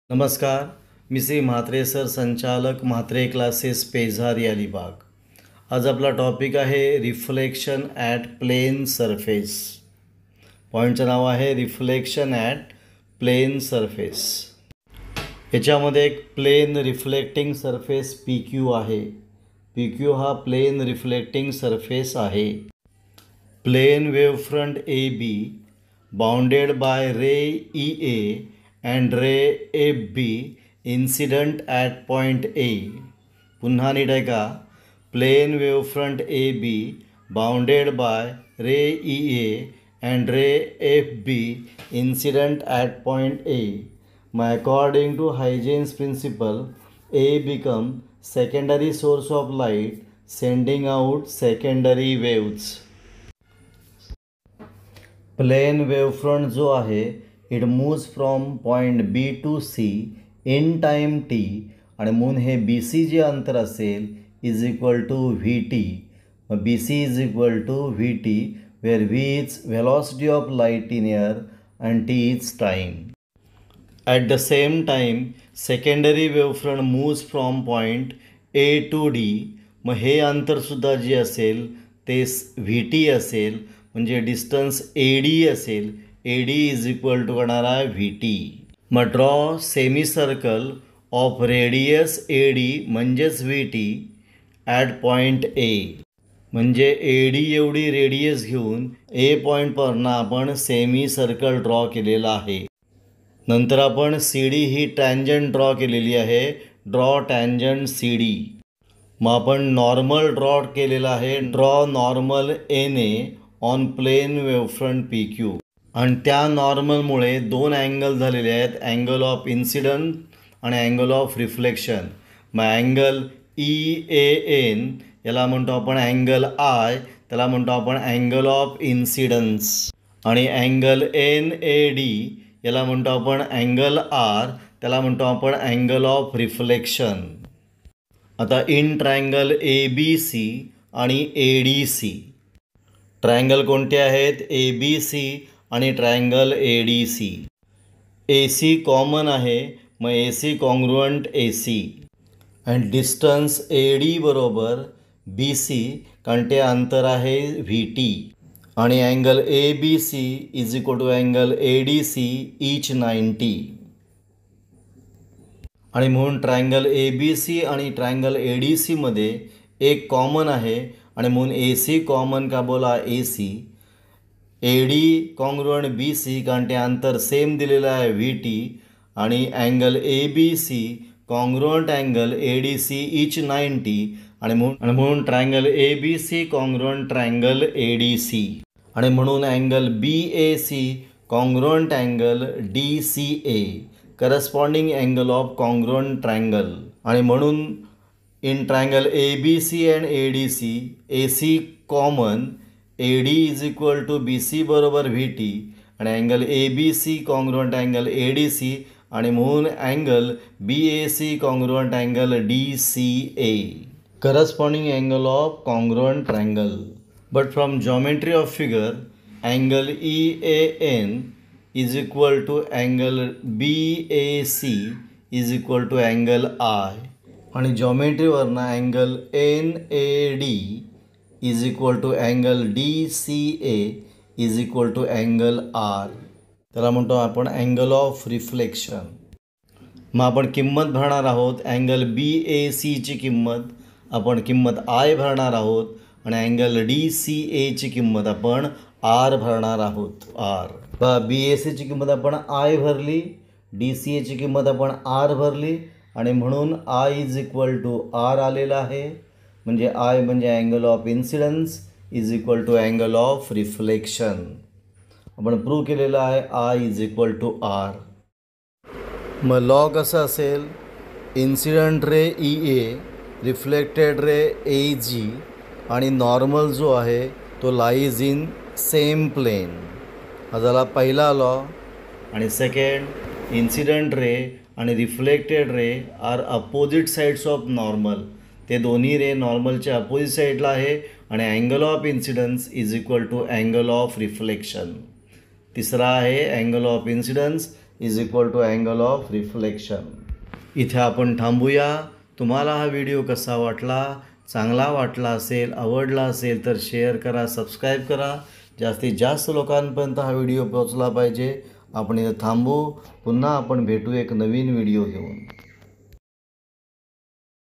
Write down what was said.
नमस्कार, मी श्री म्हात्रे सर, संचालक म्हात्रे क्लासेस, पेझारी, अलिबाग. आज आपला टॉपिक आहे रिफ्लेक्शन ॲट प्लेन सरफेस. पॉईंटचं नाव आहे रिफ्लेक्शन ॲट प्लेन सरफेस. याच्यामध्ये एक plane reflecting surface P Q आहे. पी क्यू हा प्लेन रिफ्लेक्टिंग सरफेस आहे. Plane wavefront A B bounded by ray E A and ray FB incident at point A. पुन्हा नीट आहे का? Plane wavefront AB bounded by ray EA and ray FB incident at point A. According to Huygens principle, A become secondary source of light, sending out secondary waves. Plane wavefront जो आहे it moves from point B to C in time T, आणि म्हणून हे B C जे अंतर असेल is equal to V T. मग B C is equal to V T, where V is velocity of light in air and T is time. At the same time secondary wavefront moves from point A to D. मग हे अंतरसुद्धा जे असेल ते V T असेल, म्हणजे distance A D असेल. A D is equal to करणार आहे व्ही टी. मग draw semi circle of radius A D म्हणजेच V T at point A. म्हणजे ए डी एवढी रेडियस घेऊन ए पॉईंटवरनं आपण सेमी सर्कल ड्रॉ केलेला आहे. नंतर आपण सी डी ही टँजंट ड्रॉ केलेली आहे. Draw tangent C D. मग आपण नॉर्मल ड्रॉ केलेला आहे. Draw normal N A on plane wavefront P Q. आणि त्या नॉर्मलमुळे दोन अँगल झालेले आहेत, अँगल ऑफ इन्सिडंट आणि अँगल ऑफ रिफ्लेक्शन. मग अँगल ई ए एन याला म्हणतो आपण अँगल आय, त्याला म्हणतो आपण अँगल ऑफ इन्सिडन्स. आणि अँगल एन ए डी याला म्हणतो आपण अँगल आर, त्याला म्हणतो आपण अँगल ऑफ रिफ्लेक्शन. आता in triangle A B C आणि ए डी सी. ट्रायंगल कोणते आहेत? ए बी सी आणि triangle A D C. A C common आहे, मग A C congruent A C. And distance A D बरोबर B C, कारण ते अंतर आहे व्ही टी. आणि angle A B C is equal to angle A D C each 90. आणि म्हणून ट्रायंगल ए बी सी आणि ट्रायंगल ए डी सीमध्ये एक कॉमन आहे, आणि म्हणून ए सी कॉमन का बोला A C. A D congruent B C, कारण ते अंतर सेम दिलेलं आहे व्ही टी. आणि angle A B C congruent angle A D C each 90. आणि म्हणून triangle A B C congruent triangle A D C. आणि म्हणून angle B A C congruent angle D C A, corresponding angle of congruent triangle. आणि म्हणून in triangle A B C and A D C, A C common, A D is equal to B C बरोबर V T. आणि angle A B C congruent angle A D C, आणि म्हणून angle B A C congruent angle D C A, corresponding angle of congruent triangle. But from geometry of figure angle E A N is equal to angle B A C is equal to angle I. आणि जॉमेट्रीवरनं angle N A D is equal to angle D C A is equal to angle R, त्याला म्हणतो आपण angle of reflection. मग आपण किंमत भरणार आहोत. अँगल बी ए सीची किंमत आय भरणार आहोत, आणि अँगल डी सी एची किंमत आपण आर भरणार आहोत. आर बी ए सीची किंमत आपण आय भरली, डी सी एची किंमत आपण आर भरली, आणि म्हणून I is equal to R आलेला आहे. म्हणजे आय म्हणजे angle of incidence is equal to angle of reflection. आपण प्रूव्ह केलेलं आहे I is equal to R. मग लॉ कसं असेल? Incident ray E A, reflected ray A G, आणि नॉर्मल जो आहे तो लाईज इन सेम प्लेन. हा झाला पहिला लॉ. आणि सेकंड, इन्सिडंट रे आणि reflected ray are opposite sides of normal. ते दोन्ही रे नॉर्मलच्या अपोजिट साईडला आहे, आणि angle of incidence is equal to angle of reflection. तिसरा आहे angle of incidence is equal to angle of reflection. इथे आपण थांबूया. तुम्हाला हा व्हिडिओ कसा वाटला? चांगला वाटला असेल, आवडला असेल तर शेअर करा, सबस्क्राईब करा. जास्तीत जास्त लोकांपर्यंत हा व्हिडिओ पोहोचला पाहिजे. आपण इथे थांबू. पुन्हा आपण भेटू एक नवीन व्हिडिओ घेऊन.